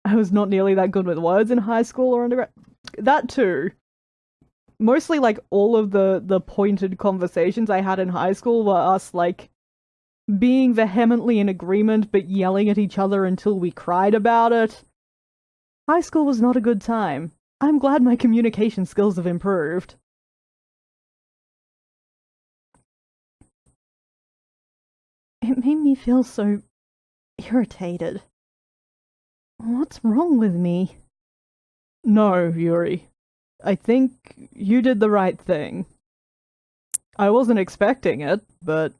I was not nearly that good with words in high school or undergrad. That too. Mostly, like, all of the pointed conversations I had in high school were us, like, being vehemently in agreement but yelling at each other until we cried about it. High school was not a good time. I'm glad my communication skills have improved. It made me feel so irritated. What's wrong with me? No, Yuri. I think you did the right thing. I wasn't expecting it, but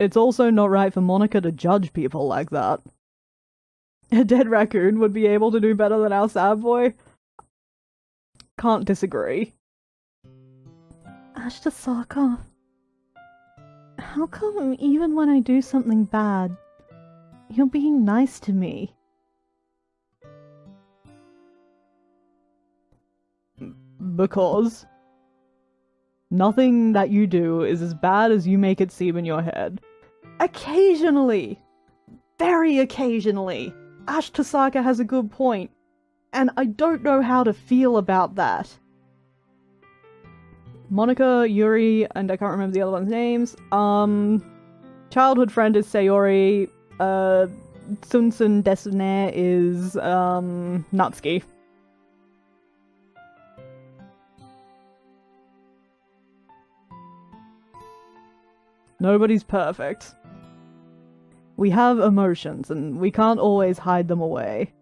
it's also not right for Monica to judge people like that. A dead raccoon would be able to do better than our sad boy? Can't disagree. Ashtasaka, how come even when I do something bad, you're being nice to me? Because nothing that you do is as bad as you make it seem in your head. Occasionally, very occasionally, Ashtasaka has a good point, and I don't know how to feel about that. Monica, Yuri, and I can't remember the other one's names. Childhood friend is Sayori. Sunsun Desune is Natsuki. Nobody's perfect. We have emotions, and we can't always hide them away.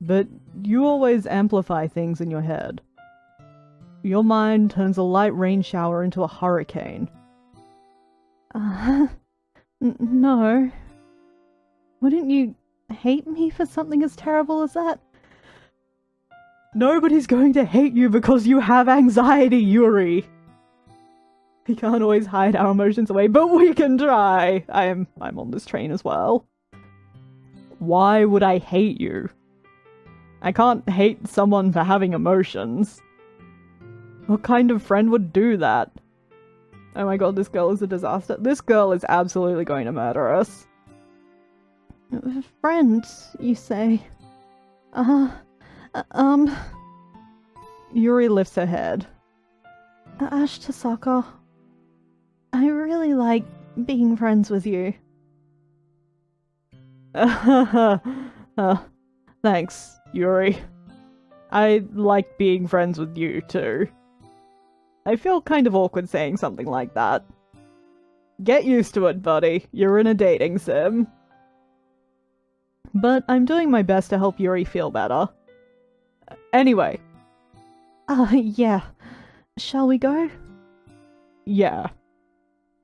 But you always amplify things in your head. Your mind turns a light rain shower into a hurricane. No. Wouldn't you hate me for something as terrible as that? Nobody's going to hate you because you have anxiety, Yuri. We can't always hide our emotions away, but we can try. I'm on this train as well. Why would I hate you? I can't hate someone for having emotions. What kind of friend would do that? Oh my god, this girl is a disaster. This girl is absolutely going to murder us. Friend, you say? Yuri lifts her head. Ashtasaka, I really like being friends with you. Thanks, Yuri. I like being friends with you, too. I feel kind of awkward saying something like that. Get used to it, buddy. You're in a dating sim. But I'm doing my best to help Yuri feel better. Anyway. Yeah. Shall we go? Yeah.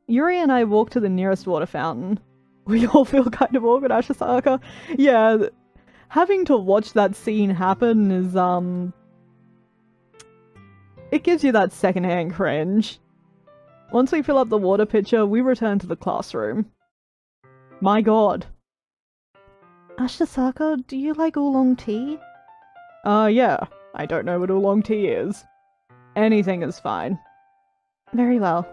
Yuri and I walk to the nearest water fountain. We all feel kind of awkward, Ashasaka. Yeah, having to watch that scene happen is, it gives you that secondhand cringe. Once we fill up the water pitcher, we return to the classroom. My god. Ashtasaka, do you like oolong tea? Yeah. I don't know what oolong tea is. Anything is fine. Very well.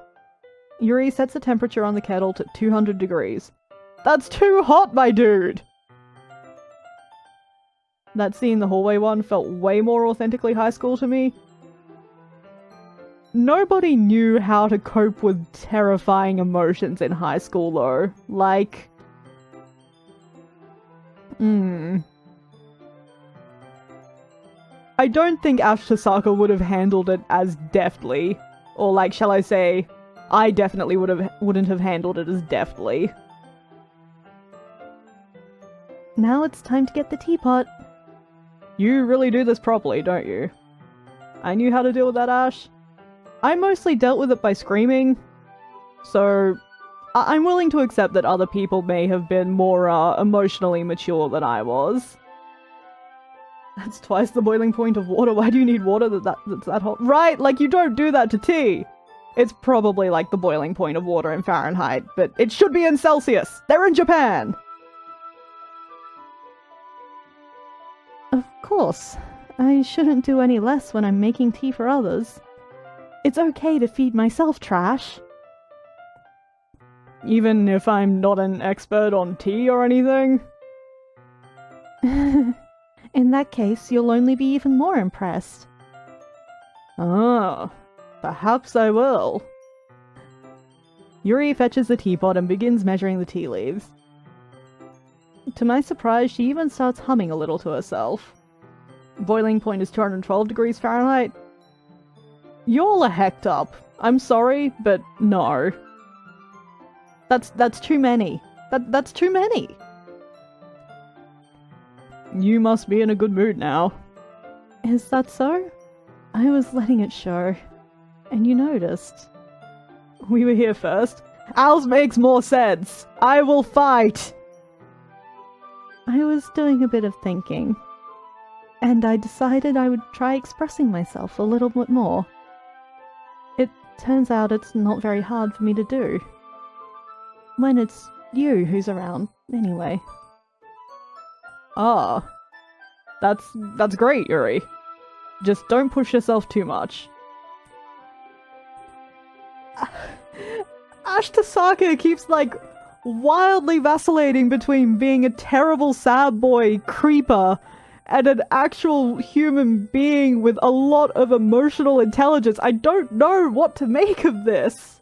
Yuri sets the temperature on the kettle to 200 degrees. That's too hot, my dude! That scene, the hallway one, felt way more authentically high school to me. Nobody knew how to cope with terrifying emotions in high school, though. Like... I don't think Ashtasaka would have handled it as deftly. Or, like, shall I say, I definitely wouldn't have handled it as deftly. Now it's time to get the teapot. You really do this properly, don't you? I knew how to deal with that, Ash. I mostly dealt with it by screaming, so I'm willing to accept that other people may have been more emotionally mature than I was. That's twice the boiling point of water. Why do you need water that's that hot? Right, like you don't do that to tea. It's probably like the boiling point of water in Fahrenheit, but it should be in Celsius. They're in Japan. Of course. I shouldn't do any less when I'm making tea for others. It's okay to feed myself trash. Even if I'm not an expert on tea or anything? In that case, you'll only be even more impressed. Ah, perhaps I will. Yuri fetches the teapot and begins measuring the tea leaves. To my surprise, she even starts humming a little to herself. Boiling point is 212 degrees Fahrenheit. Y'all are hecked up. I'm sorry, but no. That's too many. That's too many. You must be in a good mood now. Is that so? I was letting it show. And you noticed. We were here first. Ours makes more sense. I will fight! I was doing a bit of thinking. And I decided I would try expressing myself a little bit more. It turns out it's not very hard for me to do. When it's you who's around, anyway. Ah. That's great, Yuri. Just don't push yourself too much. Ashtasaka keeps, like, wildly vacillating between being a terrible sad boy creeper and an actual human being with a lot of emotional intelligence. I don't know what to make of this.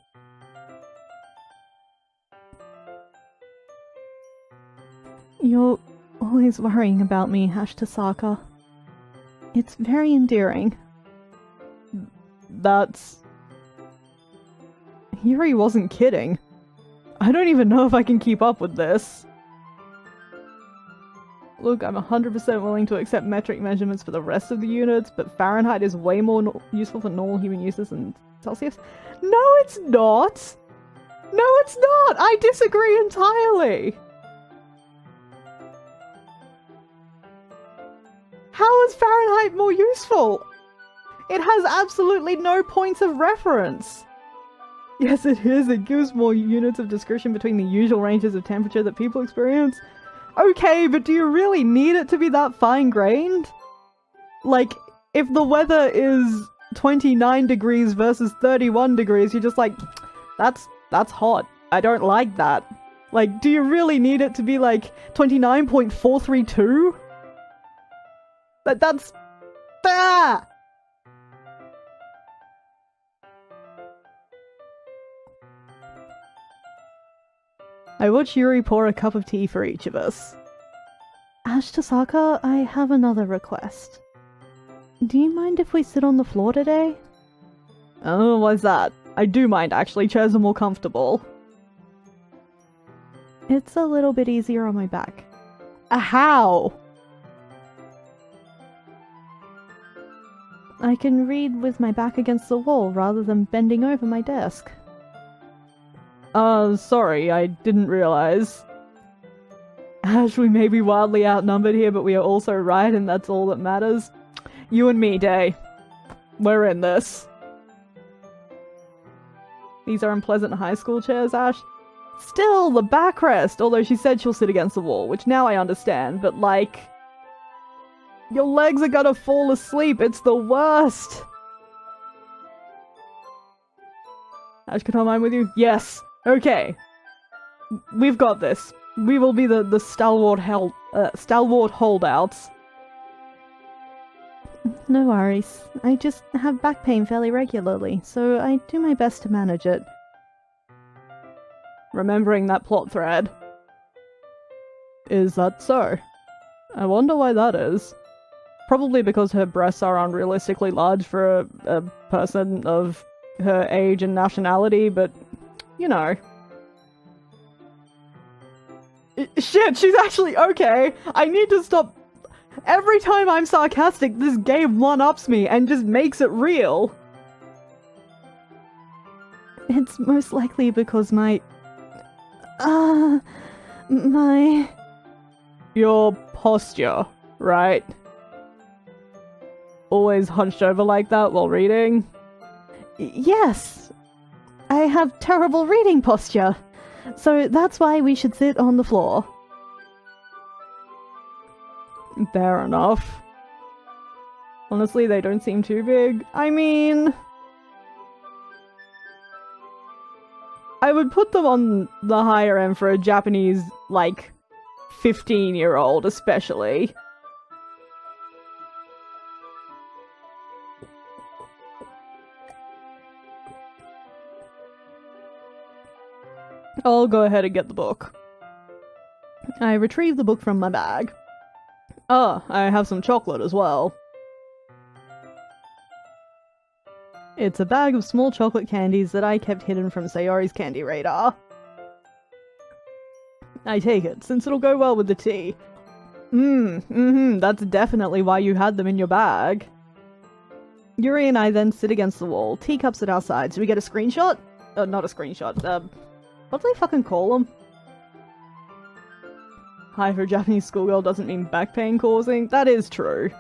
You're always worrying about me, Ashtasaka. It's very endearing. That's... Yuri wasn't kidding. I don't even know if I can keep up with this. Look, I'm 100% willing to accept metric measurements for the rest of the units, but Fahrenheit is way more useful for normal human uses than Celsius. No, it's not! No, it's not! I disagree entirely! How is Fahrenheit more useful? It has absolutely no points of reference. Yes, it is. It gives more units of discretion between the usual ranges of temperature that people experience. Okay, but do you really need it to be that fine-grained? Like, if the weather is 29 degrees versus 31 degrees, you're just like, that's hot. I don't like that. Like, do you really need it to be like 29.432? That's... Ah! I watch Yuri pour a cup of tea for each of us. Ashtasaka, I have another request. Do you mind if we sit on the floor today? Oh, why's that? I do mind, actually. Chairs are more comfortable. It's a little bit easier on my back. How? I can read with my back against the wall rather than bending over my desk. Sorry, I didn't realize. Ash, we may be wildly outnumbered here, but we are also right, and that's all that matters. You and me, Day. We're in this. These are unpleasant high school chairs, Ash. Still, the backrest, although she said she'll sit against the wall, which now I understand, but like... Your legs are gonna fall asleep, it's the worst! Ash, can I mine with you? Yes! Okay. We've got this. We will be the stalwart holdouts. No worries. I just have back pain fairly regularly, so I do my best to manage it. Remembering that plot thread. Is that so? I wonder why that is. Probably because her breasts are unrealistically large for a person of her age and nationality, but, you know. Shit, she's actually okay! I need to stop... Every time I'm sarcastic, this game one-ups me and just makes it real! It's most likely because my... Your posture, right? Always hunched over like that while reading? Yes! I have terrible reading posture, so that's why we should sit on the floor. Fair enough. Honestly, they don't seem too big. I mean... I would put them on the higher end for a Japanese, like, 15-year-old especially. I'll go ahead and get the book. I retrieve the book from my bag. Ah, I have some chocolate as well. It's a bag of small chocolate candies that I kept hidden from Sayori's candy radar. I take it, since it'll go well with the tea. That's definitely why you had them in your bag. Yuri and I then sit against the wall, teacups at our sides. Do we get a screenshot? Not a screenshot, what do they fucking call them? Hi for a Japanese schoolgirl doesn't mean back pain causing. That is true.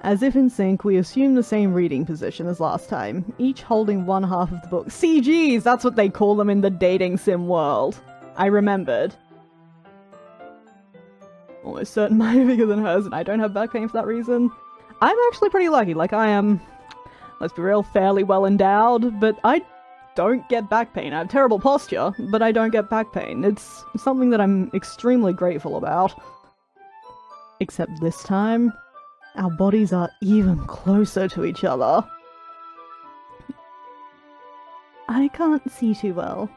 As if in sync, we assume the same reading position as last time, each holding one half of the book. CGs! That's what they call them in the dating sim world. I remembered. Almost certain mine are bigger than hers, and I don't have back pain for that reason. I'm actually pretty lucky, like I am, let's be real, fairly well endowed, but I don't get back pain. I have terrible posture, but I don't get back pain. It's something that I'm extremely grateful about. Except this time, our bodies are even closer to each other. I can't see too well.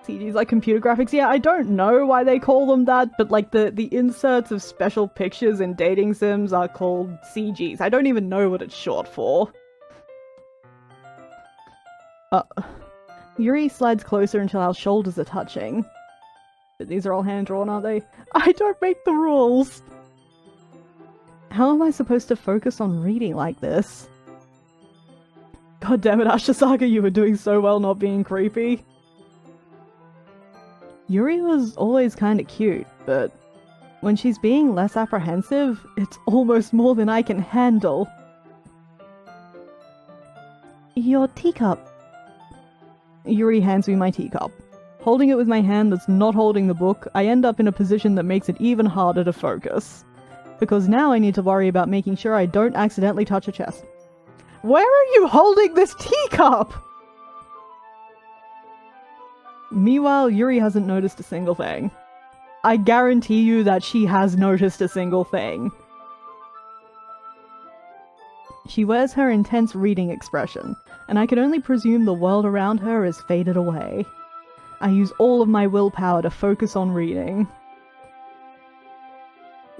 CG's like computer graphics? Yeah, I don't know why they call them that, but like the inserts of special pictures in dating sims are called CGs. I don't even know what it's short for. Yuri slides closer until our shoulders are touching. But these are all hand-drawn, aren't they? I don't make the rules! How am I supposed to focus on reading like this? God damn it, Ashasaka, you were doing so well not being creepy. Yuri was always kinda cute, but when she's being less apprehensive, it's almost more than I can handle. Your teacup. Yuri hands me my teacup. Holding it with my hand that's not holding the book, I end up in a position that makes it even harder to focus. Because now I need to worry about making sure I don't accidentally touch a chest. Where are you holding this teacup? Meanwhile, Yuri hasn't noticed a single thing. I guarantee you that she has noticed a single thing. She wears her intense reading expression, and I can only presume the world around her has faded away. I use all of my willpower to focus on reading.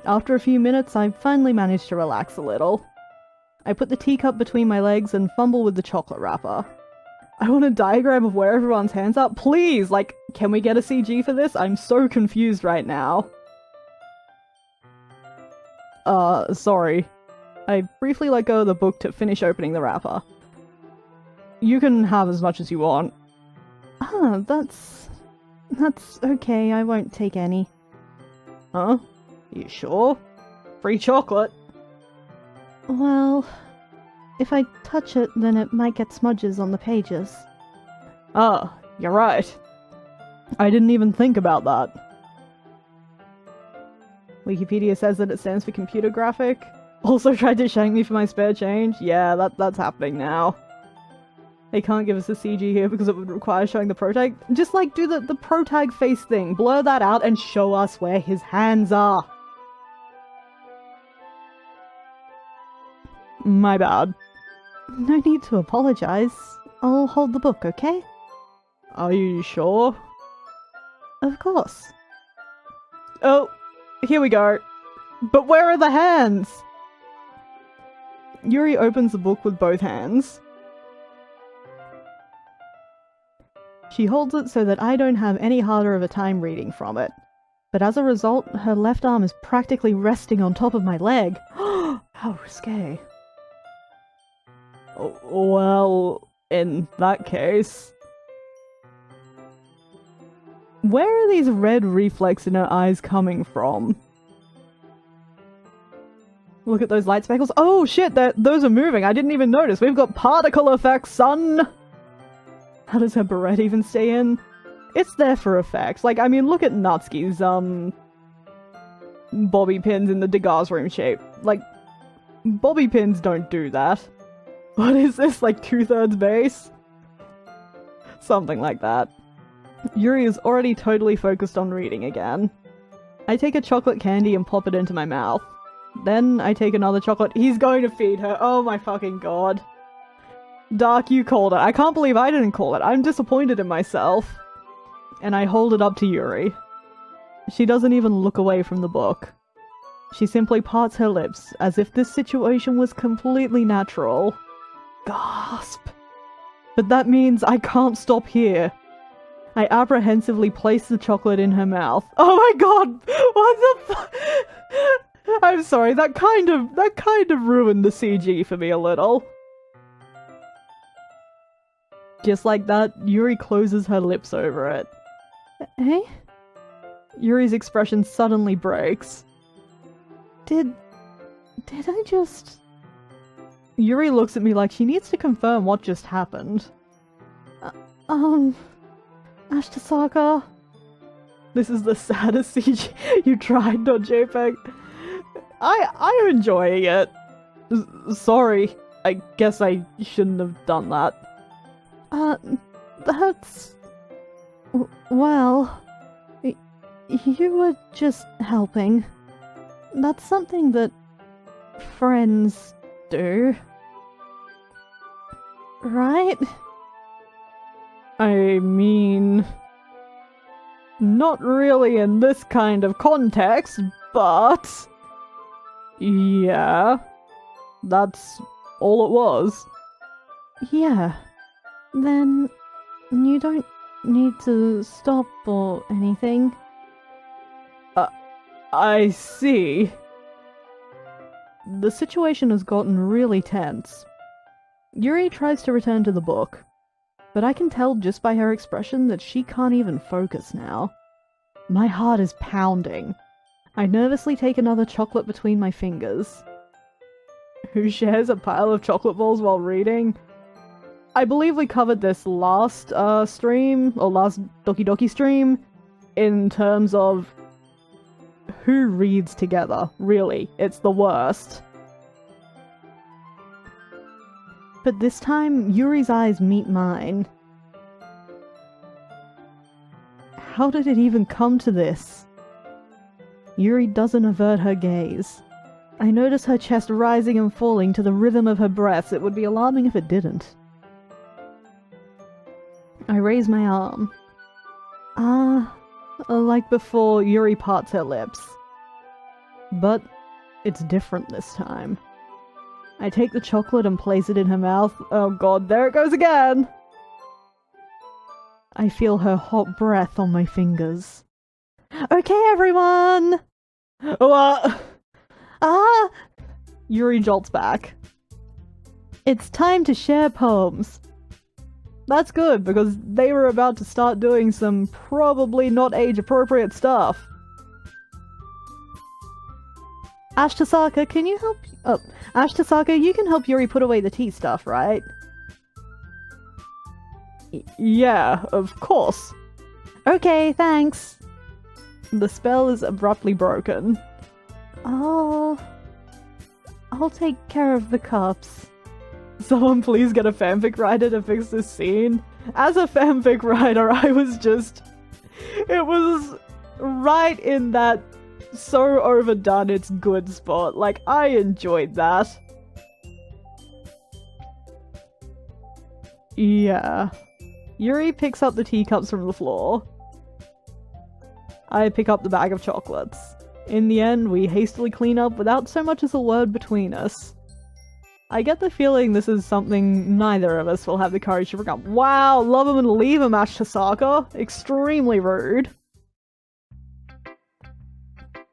After a few minutes, I finally manage to relax a little. I put the teacup between my legs and fumble with the chocolate wrapper. I want a diagram of where everyone's hands are. Please, like, can we get a CG for this? I'm so confused right now. Sorry. I briefly let go of the book to finish opening the wrapper. You can have as much as you want. Ah, that's okay, I won't take any. Huh? You sure? Free chocolate? Well, if I touch it, then it might get smudges on the pages. Ah, you're right. I didn't even think about that. Wikipedia says that it stands for computer graphic. Also tried to shank me for my spare change? Yeah, that's happening now. They can't give us a CG here because it would require showing the protag. Just like do the protag face thing. Blur that out and show us where his hands are. My bad. No need to apologize. I'll hold the book, okay? Are you sure? Of course. Oh, here we go. But where are the hands? Yuri opens the book with both hands. She holds it so that I don't have any harder of a time reading from it. But as a result, her left arm is practically resting on top of my leg. How risque. Well, in that case... Where are these red reflex in her eyes coming from? Look at those light speckles. Oh shit, those are moving. I didn't even notice. We've got particle effects, son! How does her beret even stay in? It's there for effects. Like, I mean, look at Natsuki's, bobby pins in the Degas room shape. Like, bobby pins don't do that. What is this, like 2/3 base? Something like that. Yuri is already totally focused on reading again. I take a chocolate candy and pop it into my mouth. Then I take another chocolate. He's going to feed her. Oh my fucking god. Dark, you called it. I can't believe I didn't call it. I'm disappointed in myself. And I hold it up to Yuri. She doesn't even look away from the book. She simply parts her lips, as if this situation was completely natural. Gasp! But that means I can't stop here. I apprehensively place the chocolate in her mouth. Oh my god! What the fu- I'm sorry, that kind of ruined the CG for me a little. Just like that, Yuri closes her lips over it. Eh? Yuri's expression suddenly breaks. Did I just... Yuri looks at me like she needs to confirm what just happened. Ashtasaka? This is the saddest CG you tried, not JPEG. I'm enjoying it. Sorry, I guess I shouldn't have done that. That's... Well... You were just helping. That's something that friends do. Right? I mean... Not really in this kind of context, but... Yeah. That's all it was. Yeah. Then... you don't need to stop or anything. I see. The situation has gotten really tense. Yuri tries to return to the book, but I can tell just by her expression that she can't even focus now. My heart is pounding. I nervously take another chocolate between my fingers. Who shares a pile of chocolate balls while reading? I believe we covered this last stream, or last Doki Doki stream, in terms of who reads together, really. It's the worst. But this time, Yuri's eyes meet mine. How did it even come to this? Yuri doesn't avert her gaze. I notice her chest rising and falling to the rhythm of her breaths. It would be alarming if it didn't. I raise my arm. Like before, Yuri parts her lips. But it's different this time. I take the chocolate and place it in her mouth. Oh god, there it goes again! I feel her hot breath on my fingers. Okay, everyone! What? Yuri jolts back. It's time to share poems. That's good, because they were about to start doing some probably not age-appropriate stuff. Ashtasaka, can you help... Oh, Ashtasaka, you can help Yuri put away the tea stuff, right? Yeah, of course. Okay, thanks. The spell is abruptly broken. I'll take care of the cups. Someone please get a fanfic writer to fix this scene. As a fanfic writer, I was just... It was right in that so overdone it's good spot. Like, I enjoyed that. Yeah. Yuri picks up the teacups from the floor. I pick up the bag of chocolates. In the end, we hastily clean up without so much as a word between us. I get the feeling this is something neither of us will have the courage to bring up. Wow, love him and leave him, Ashtasaka. Extremely rude.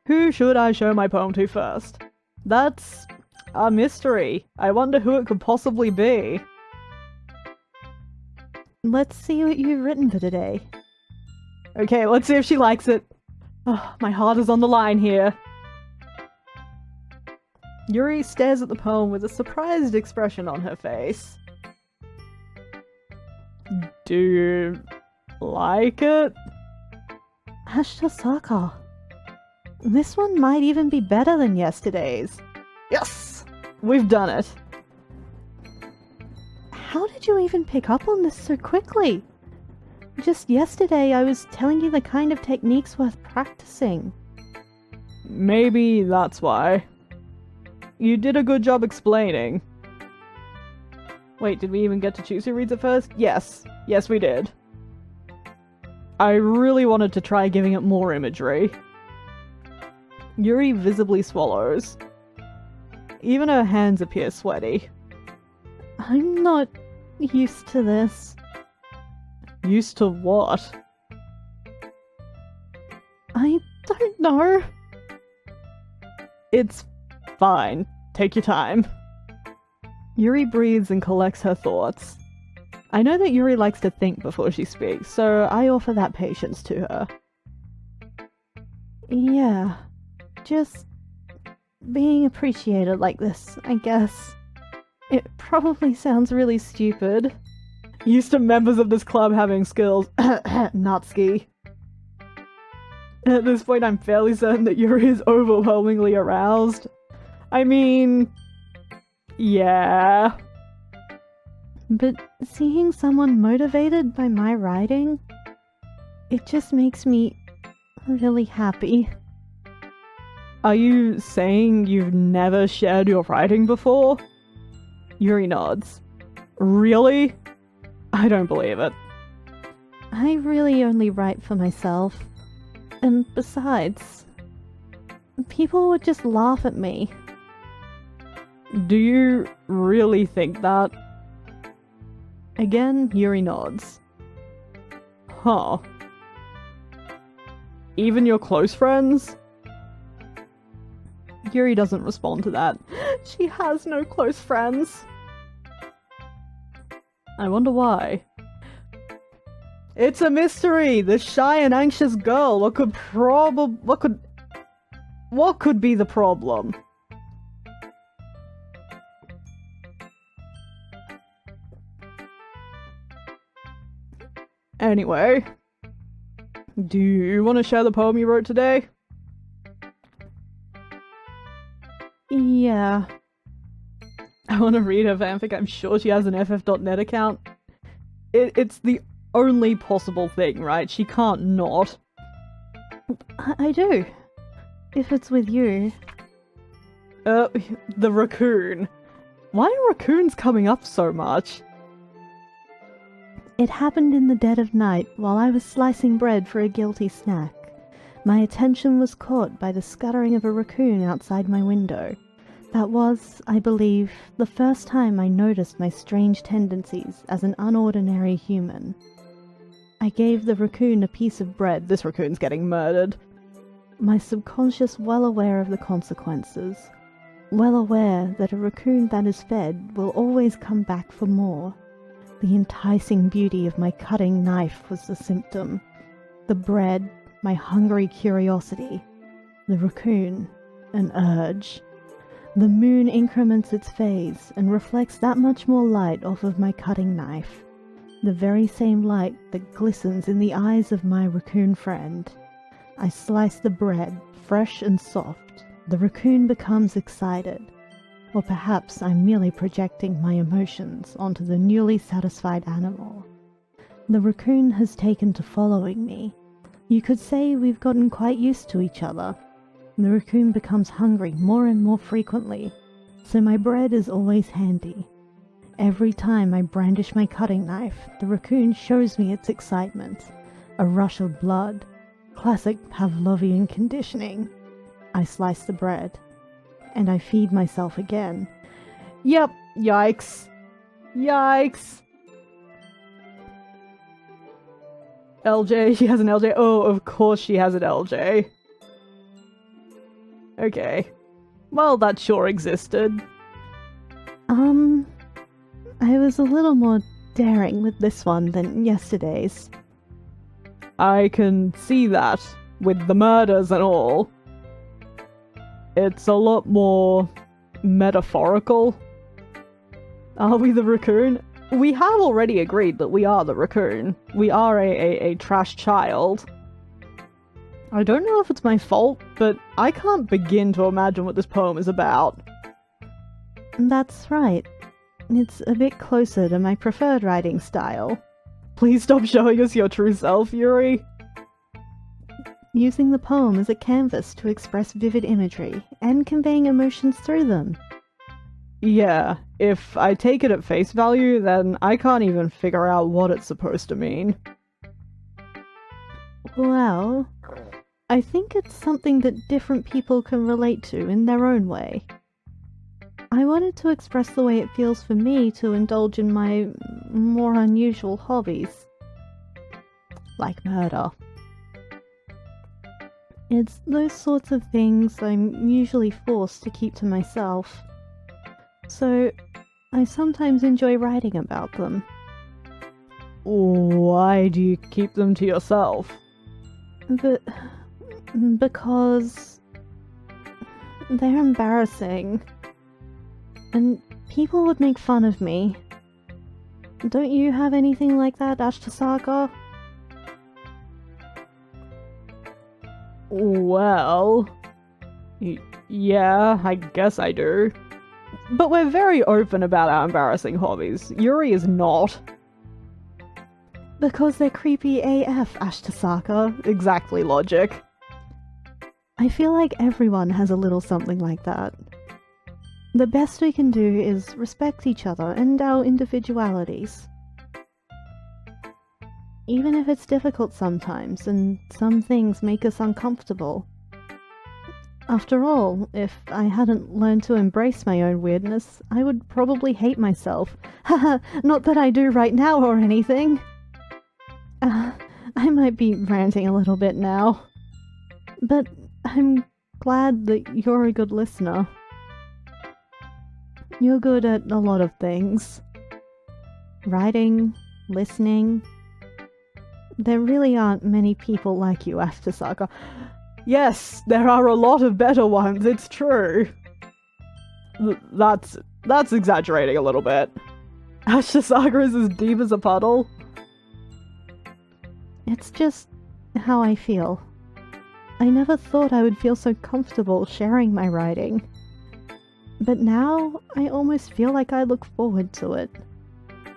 Who should I show my poem to first? That's a mystery. I wonder who it could possibly be. Let's see what you've written for today. Okay, let's see if she likes it. Oh, my heart is on the line here. Yuri stares at the poem with a surprised expression on her face. Do you like it? Ashtasaka. This one might even be better than yesterday's. Yes! We've done it. How did you even pick up on this so quickly? Just yesterday I was telling you the kind of techniques worth practicing. Maybe that's why. You did a good job explaining. Wait, did we even get to choose who reads it first? Yes. Yes, we did. I really wanted to try giving it more imagery. Yuri visibly swallows. Even her hands appear sweaty. I'm not used to this. Used to what? I don't know. It's fine. Take your time. Yuri breathes and collects her thoughts. I know that Yuri likes to think before she speaks, so I offer that patience to her. Yeah, just being appreciated like this, I guess. It probably sounds really stupid. Used to members of this club having skills. Natsuki. At this point, I'm fairly certain that Yuri is overwhelmingly aroused. I mean... yeah. But seeing someone motivated by my writing, it just makes me really happy. Are you saying you've never shared your writing before? Yuri nods. Really? I don't believe it. I really only write for myself. And besides, people would just laugh at me. Do you really think that? Again, Yuri nods. Huh. Even your close friends? Yuri doesn't respond to that. She has no close friends. I wonder why. It's a mystery! This shy and anxious girl, what could be the problem? Anyway, do you want to share the poem you wrote today? Yeah. I want to read her fanfic. I'm sure she has an ff.net account. It's the only possible thing, right? She can't not. I do. If it's with you. The raccoon. Why are raccoons coming up so much? It happened in the dead of night while I was slicing bread for a guilty snack. My attention was caught by the scuttering of a raccoon outside my window. That was, I believe, the first time I noticed my strange tendencies as an unordinary human. I gave the raccoon a piece of bread. This raccoon's getting murdered. My subconscious well aware of the consequences. Well aware that a raccoon that is fed will always come back for more. The enticing beauty of my cutting knife was the symptom. The bread, my hungry curiosity. The raccoon, an urge. The moon increments its phase and reflects that much more light off of my cutting knife. The very same light that glistens in the eyes of my raccoon friend. I slice the bread, fresh and soft. The raccoon becomes excited. Or perhaps I'm merely projecting my emotions onto the newly satisfied animal. The raccoon has taken to following me. You could say we've gotten quite used to each other. The raccoon becomes hungry more and more frequently, so my bread is always handy. Every time I brandish my cutting knife, the raccoon shows me its excitement. A rush of blood. Classic Pavlovian conditioning. I slice the bread. And I feed myself again. Yep, yikes. Yikes. LJ, she has an LJ. Oh, of course she has an LJ. Okay. Well, that sure existed. I was a little more daring with this one than yesterday's. I can see that, with the murders and all. It's a lot more metaphorical. Are we the raccoon? We have already agreed that we are the raccoon. We are a trash child. I don't know if it's my fault, but I can't begin to imagine what this poem is about. That's right. It's a bit closer to my preferred writing style. Please stop showing us your true self, Yuri. Using the poem as a canvas to express vivid imagery and conveying emotions through them. Yeah, if I take it at face value, then I can't even figure out what it's supposed to mean. Well, I think it's something that different people can relate to in their own way. I wanted to express the way it feels for me to indulge in my more unusual hobbies. Like murder. It's those sorts of things I'm usually forced to keep to myself. So, I sometimes enjoy writing about them. Why do you keep them to yourself? Because they're embarrassing. And people would make fun of me. Don't you have anything like that, Ashtasaka? Well... yeah, I guess I do. But we're very open about our embarrassing hobbies. Yuri is not. Because they're creepy AF, Ashtasaka. Exactly logic. I feel like everyone has a little something like that. The best we can do is respect each other and our individualities. Even if it's difficult sometimes, and some things make us uncomfortable. After all, if I hadn't learned to embrace my own weirdness, I would probably hate myself. Haha, not that I do right now or anything. I might be ranting a little bit now. But I'm glad that you're a good listener. You're good at a lot of things. Writing, listening. There really aren't many people like you, Ashtasaka. Yes, there are a lot of better ones, it's true. That's exaggerating a little bit. Ashtasaka is as deep as a puddle. It's just how I feel. I never thought I would feel so comfortable sharing my writing. But now, I almost feel like I look forward to it.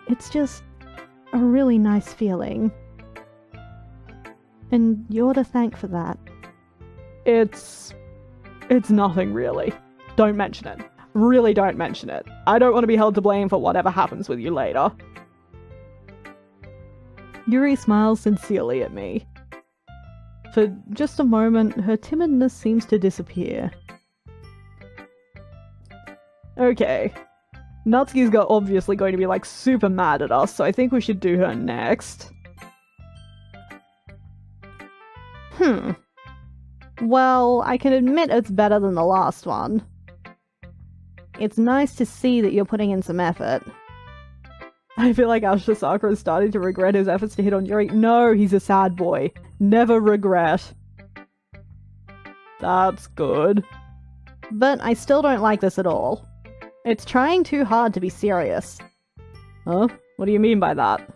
It's just a really nice feeling. And you're to thank for that. It's nothing really. Don't mention it. Really don't mention it. I don't want to be held to blame for whatever happens with you later. Yuri smiles sincerely at me. For just a moment, her timidness seems to disappear. Okay. Natsuki's obviously going to be like super mad at us, so I think we should do her next. Well, I can admit it's better than the last one. It's nice to see that you're putting in some effort. I feel like Ashtasaka is starting to regret his efforts to hit on Yuri. No, he's a sad boy. Never regret. That's good. But I still don't like this at all. It's trying too hard to be serious. Huh? What do you mean by that?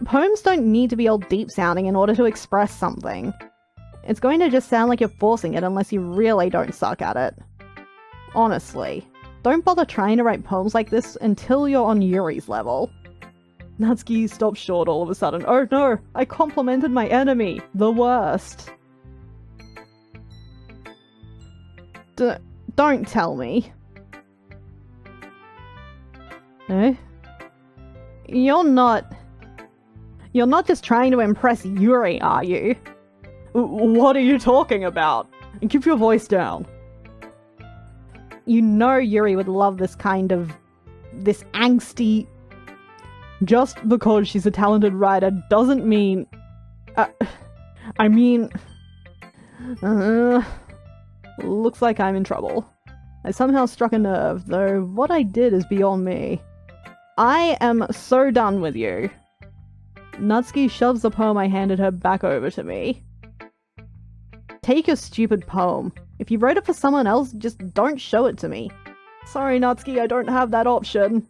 Poems don't need to be all deep-sounding in order to express something. It's going to just sound like you're forcing it unless you really don't suck at it. Honestly. Don't bother trying to write poems like this until you're on Yuri's level. Natsuki stops short all of a sudden. Oh no! I complimented my enemy! The worst! Don't tell me. Eh? You're not just trying to impress Yuri, are you? What are you talking about? Keep your voice down. You know Yuri would love this angsty... Just because she's a talented writer doesn't mean... Looks like I'm in trouble. I somehow struck a nerve, though what I did is beyond me. I am so done with you. Natsuki shoves the poem I handed her back over to me. Take your stupid poem. If you wrote it for someone else, just don't show it to me. Sorry, Natsuki, I don't have that option.